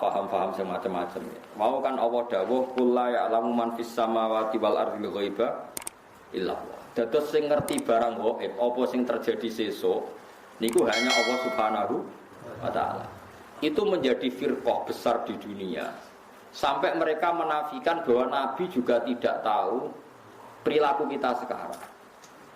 paham-paham semacam-macam. Mau kan Allah dawuh qul la ya'lamu man fis samawati wal ardi ghaiba illa Allah. Dados sing ngerti barang gaib apa sing terjadi sesuk niku hanya Allah Subhanahu wa taala. Itu menjadi firqah besar di dunia. Sampai mereka menafikan bahwa Nabi juga tidak tahu perilaku kita sekarang.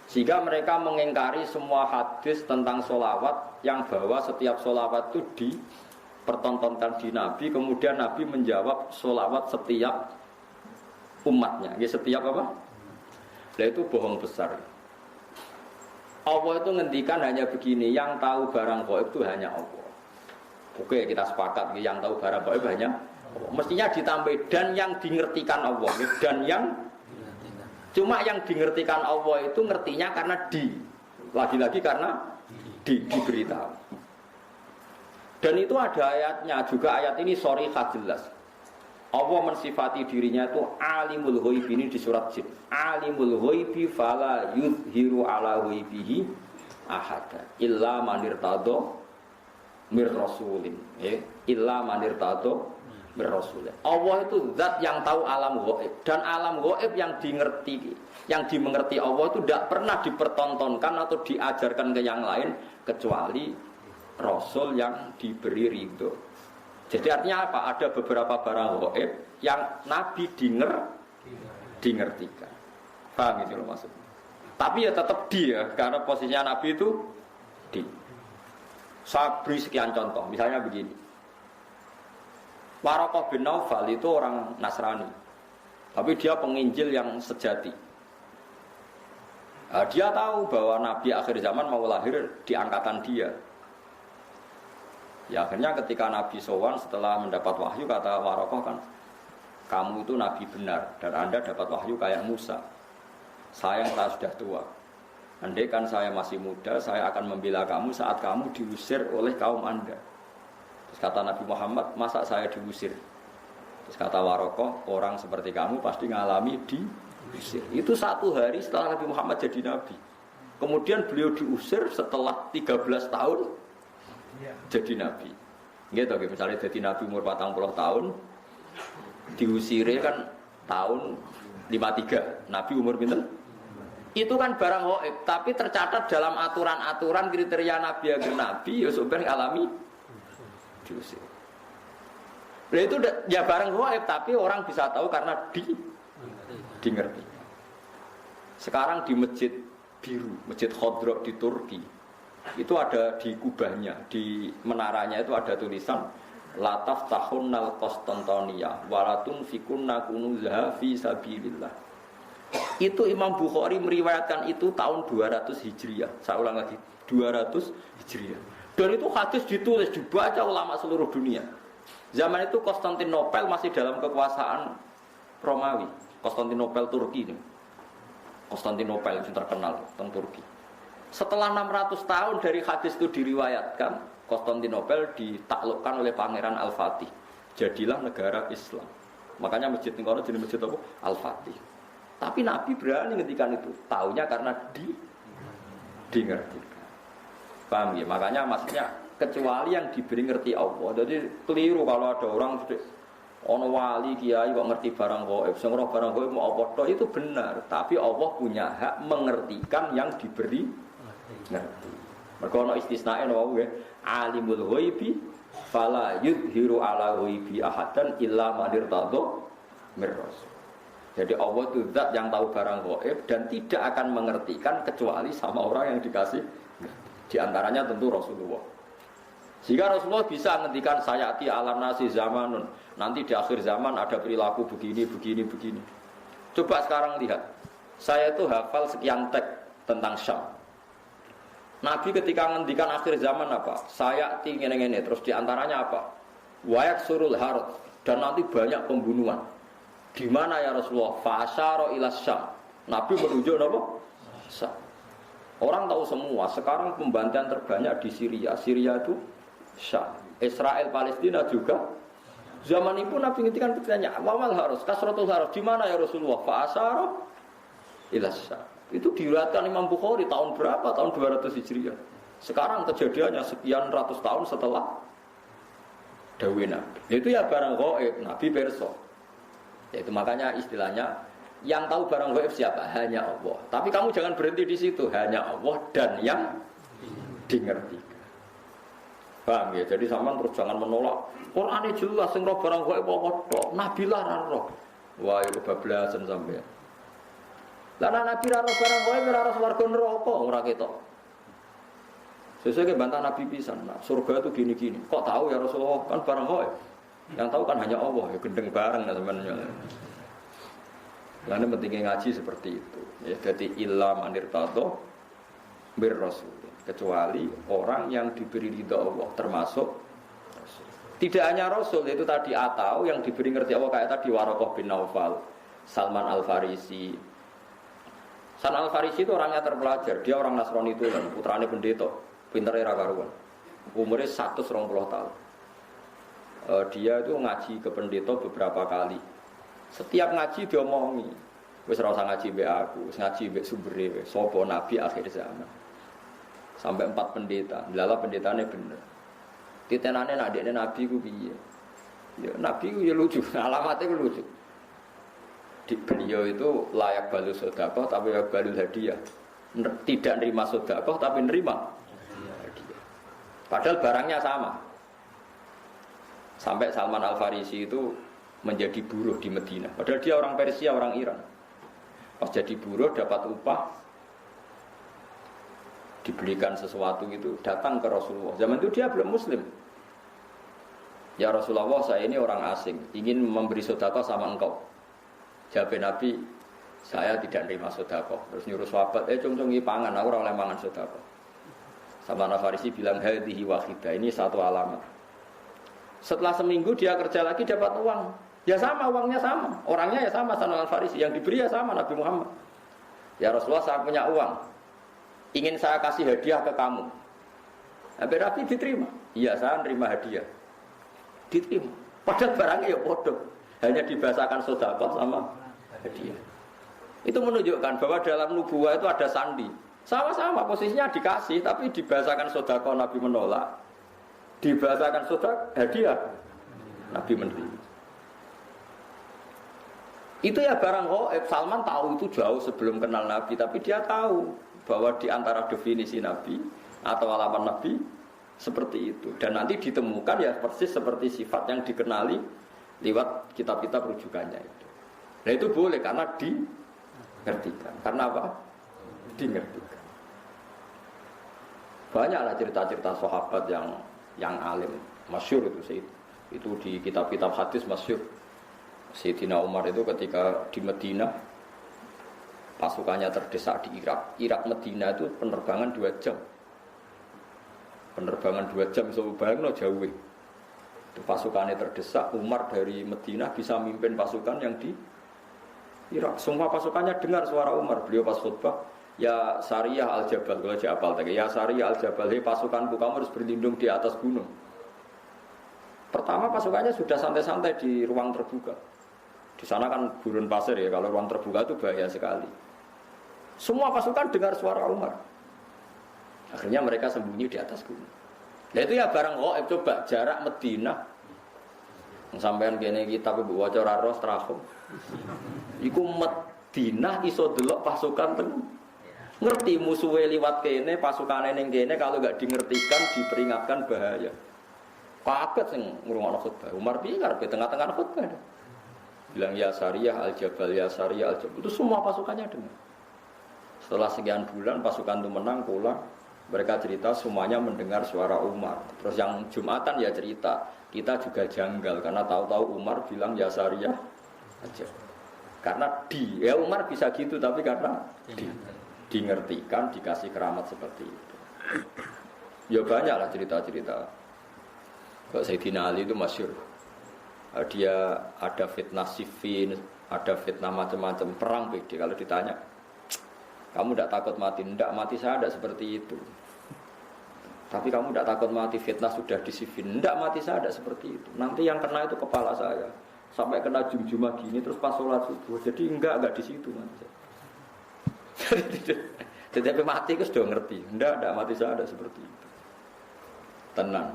Sehingga mereka mengingkari semua hadis tentang sholawat yang bahwa setiap sholawat itu dipertontonkan di Nabi. Kemudian Nabi menjawab sholawat setiap umatnya. Ya, setiap apa? Nah, itu bohong besar. Allah itu ngendikan hanya begini, yang tahu barang gaib itu hanya Allah. Oke, kita sepakat yang tahu barang gaib hanya Allah. Mestinya ditambah dan yang dingertikan Allah. Dan yang cuma yang dingertikan Allah itu ngertinya karena lagi-lagi karena diberitahu. Dan itu ada ayatnya juga, ayat ini sharihah jelas. Allah mensifati dirinya itu alimul ghaibi, ini di surat Jin. Alimul ghaibi fala yuzhiru ala ghaibihi ahada illa man irtada mir rasulin. Illa man irtada Rasulullah. Allah itu zat yang tahu alam gaib, dan alam gaib yang dimengerti Allah itu tidak pernah dipertontonkan atau diajarkan ke yang lain kecuali Rasul yang diberi ridho. Jadi artinya apa? Ada beberapa barang gaib yang Nabi dingertikan. Paham itu maksudnya? Tapi ya tetap dia, karena posisinya Nabi itu di. Saya beri sekian contoh, misalnya begini. Waraqah bin Naufal itu orang Nasrani, tapi dia penginjil yang sejati. Dia tahu bahwa Nabi akhir zaman mau lahir di angkatan dia. Ya akhirnya ketika Nabi sowan setelah mendapat wahyu, kata Waraqah kan, kamu itu Nabi benar dan Anda dapat wahyu kayak Musa. Saya sudah tua. Andai kan saya masih muda, saya akan membela kamu saat kamu diusir oleh kaum Anda. Terus kata Nabi Muhammad, masa saya diusir? Terus kata Waraqah, orang seperti kamu pasti ngalami diusir. Itu 1 hari setelah Nabi Muhammad jadi Nabi. Kemudian beliau diusir setelah 13 tahun jadi Nabi. Gitu, misalnya jadi Nabi umur 40 tahun, diusirnya kan tahun 53. Nabi umur pinten? Itu kan barang gaib, tapi tercatat dalam aturan-aturan kriteria Nabi agar Nabi, ya sebenarnya alami diusir. Nah itu ya barang gaib, tapi orang bisa tahu karena dingerti. Sekarang di Masjid Biru, Masjid Khodro di Turki, itu ada di kubahnya, di menaranya itu ada tulisan Lataf tahunnal Konstantinia walatun fikunna kunuzaha fi sabilillah. Itu Imam Bukhari meriwayatkan itu tahun 200 Hijriah. Saya ulang lagi, 200 Hijriah. Dan itu hadis ditulis, dibaca ulama seluruh dunia. Zaman itu Konstantinopel masih dalam kekuasaan Romawi. Konstantinopel Turki ini. Konstantinopel yang terkenal tentang Turki. Setelah 600 tahun dari hadis itu diriwayatkan, Konstantinopel ditaklukkan oleh Pangeran Al-Fatih. Jadilah negara Islam. Makanya masjid ini jadi masjid apa? Al-Fatih. Tapi Nabi berani ngendikan itu. Taunya karena dingerti. Paham ya? Makanya maksudnya kecuali yang diberi ngerti Allah. Jadi keliru kalau ada orang ono wali kiai kok ngerti barang gaib, sing roh barang gaib mau apa tok, itu benar, tapi Allah punya hak mengertikan yang diberi ngerti. Mergo ono istisnae wae ya, alimul ghaibi fala yudhiru ala ghaibi ahadan illa man irtadha mir rasul. Jadi Allah itu zat yang tahu barang gaib dan tidak akan mengertikan kecuali sama orang yang dikasih. Di antaranya tentu Rasulullah. Sehingga Rasulullah bisa ngendikan sayati ala nasi zamanun. Nanti di akhir zaman ada perilaku begini. Coba sekarang lihat. Saya itu hafal sekian teks tentang Syam. Nabi ketika ngendikan akhir zaman apa? Sayati ngene-ngene. Terus di antaranya apa? Wayak surul harut. Dan nanti banyak pembunuhan. Di mana ya Rasulullah? Fa'asyara ila Syam. Nabi menunjuk apa? Syam. Orang tahu semua, sekarang pembantaian terbanyak di Syria. Syria itu Syam. Israel, Palestina juga. Zaman itu Nabi ngintikan pertanyaan, wawal harus, kasratul harus. Di mana ya Rasulullah? Fa'asyara ila Syam. Itu diriwayatkan Imam Bukhari tahun berapa? Tahun 200 Hijriah. Sekarang kejadiannya sekian ratus tahun setelah Dawe Nabi. Itu ya barang gaib, Nabi perso. Yaitu makanya istilahnya yang tahu barang gaib siapa? Hanya Allah. Tapi kamu jangan berhenti di situ, hanya Allah dan yang dimengerti. Paham ya? Jadi sampean terus jangan menolak. Qur'ane jelas sing roh barang gaib apa tok. Nabi lah ra roh. Wah, itu bablasan sampean. Lah Nabi ra roh barang gaib ora roh swarga neraka ora ketok. Sesuai ke bantah Nabi pisan. Nah, surga itu gini-gini. Kok tahu ya Rasulullah? Kan barang gaib. Yang tahu kan hanya Allah. Ya gendeng bareng sebenarnya. Lalu pentingnya ngaji seperti itu. Ya, jadi illa manirtado bir rasul. Kecuali orang yang diberi ridha Allah, termasuk tidak hanya Rasul, itu tadi atau yang diberi ngerti Allah kayak tadi Waraqah bin Naufal, Salman Al-Farisi. Salman Al-Farisi itu orangnya terpelajar, dia orang Nasrani itu kan, putrane pendeta, pintere ra karuan. Umurnya 120 tahun. Dia itu ngaji ke pendeta beberapa kali. Setiap ngaji dia omongi, wis ora usah ngaji mbek aku, wis ngaji mbek sumbere wis sapa nabi akhir zaman. Sampai 4 pendeta, lala pendetanya bener. Titenane nak dekne nabi ku piye? Ya nabi ku ya lucu, alamatnya ku lucu. Di beliau itu layak balu sedekah tapi layak balu hadiah. Tidak nerima sedekah tapi nerima hadiah. Padahal barangnya sama. Sampai Salman Al-Farisi itu menjadi buruh di Madinah. Padahal dia orang Persia, orang Iran. Pas jadi buruh dapat upah, dibelikan sesuatu itu, datang ke Rasulullah. Zaman itu dia belum muslim. Ya Rasulullah, saya ini orang asing, ingin memberi sedekah sama engkau. Jawab Nabi, saya tidak nerima sedekah. Terus nyuruh sahabat, cung-cungi pangan, aku ora oleh mangan sedekah. Salman Al-Farisi bilang, hadhihi wahidah, ini satu alamat. Setelah seminggu dia kerja lagi dapat uang. Ya sama, uangnya sama. Orangnya ya sama, Salman Al-Farisi. Yang diberi ya sama, Nabi Muhammad. Ya Rasulullah, saya punya uang. Ingin saya kasih hadiah ke kamu. Nabi Nabi diterima. Iya, saya nerima hadiah. Diterima. Padahal barangnya ya bodoh. Hanya dibahasakan sedekah sama hadiah. Itu menunjukkan bahwa dalam nubuwah itu ada sandi. Sama-sama posisinya dikasih, tapi dibahasakan sedekah Nabi menolak. Dibahasakan sedekah hadiah Nabi menerima. Itu ya barang gaib. Salman tahu itu jauh sebelum kenal Nabi, tapi dia tahu bahwa di antara definisi Nabi atau alamat Nabi seperti itu. Dan nanti ditemukan ya persis seperti sifat yang dikenali lewat kitab-kitab rujukannya itu. Nah itu boleh karena dimengertikan. Karena apa? Dimengertikan. Banyaklah cerita-cerita sahabat yang alim, masyhur itu sih. Itu di kitab-kitab hadis masyhur. Sayyidina Umar itu ketika di Madinah pasukannya terdesak di Irak. Irak Madinah itu penerbangan 2 jam. Penerbangan 2 jam so bayangno jauh. Itu pasukannya terdesak, Umar dari Madinah bisa mimpin pasukan yang di Irak. Semua pasukannya dengar suara Umar. Beliau pas khutbah, ya Sariyah Al-Jabal, kalau Jabal tadi, ya Sariyah Al-Jabal, hei pasukanku kamu harus berlindung di atas gunung. Pertama pasukannya sudah santai-santai di ruang terbuka. Di sana kan gurun pasir ya, kalau ruang terbuka itu bahaya sekali. Semua pasukan dengar suara Umar. Akhirnya mereka sembunyi di atas gunung. Nah itu ya barang gaib. Coba jarak Madinah. Sampean kene kitab Ibu waca ora ros trahum. Iku Madinah iso delok pasukan teng. Ngerti musuhe liwat kene, pasukane ning kene kalau enggak dingertikan, diperingatkan bahaya. Kaget sing ngrungokno khutbah. Umar piye karepe tengah-tengah khutbah. Bilang ya Sariyah Al-Jabal, ya Sariyah Al-Jabal. Itu semua pasukannya dengar. Setelah sekian bulan pasukan itu menang pulang. Mereka cerita semuanya mendengar suara Umar. Terus yang Jumatan ya cerita, kita juga janggal karena tahu-tahu Umar bilang ya Sariyah aja. Karena ya Umar bisa gitu tapi karena dingertikan, dikasih keramat seperti itu. Ya banyaklah cerita-cerita. Kalau Sayyidina Ali itu masyhur. Dia ada fitnah Siffin, ada fitnah macam-macam perang beda. Kalau ditanya, kamu tidak takut mati? Tidak, mati saya tidak seperti itu. Tapi kamu tidak takut mati, fitnah sudah di Siffin? Tidak, mati saya tidak seperti itu. Nanti yang kena itu kepala saya, sampai kena jum-jumah gini terus pas sholat subuh. Jadi enggak di situ mati. Tetapi mati itu sudah ngerti. Tidak mati saya tidak seperti itu. Tenang.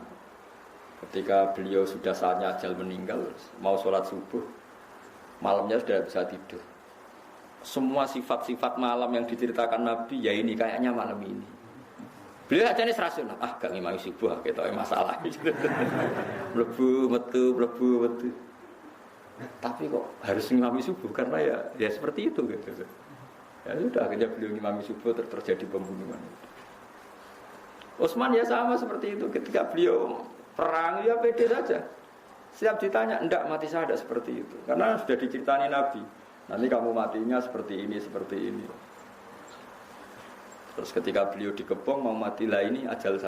Ketika beliau sudah saatnya ajal meninggal, mau sholat subuh, malamnya sudah bisa tidur. Semua sifat-sifat malam yang diceritakan Nabi, ya ini kayaknya malam ini. Beliau aja nih serasional, gak ngimami subuh, kita masalah. Mlebu metu. Tapi kok harus ngimami subuh karena ya seperti itu gitu. Ya sudah akhirnya beliau ngimami subuh terjadi pembunuhan. Utsman ya sama seperti itu, ketika beliau perang ya pede saja. Siap ditanya, enggak, mati saya ada seperti itu. Karena sudah diceritani Nabi, nanti kamu matinya seperti ini. Terus ketika beliau dikepung mau mati lah ini ajal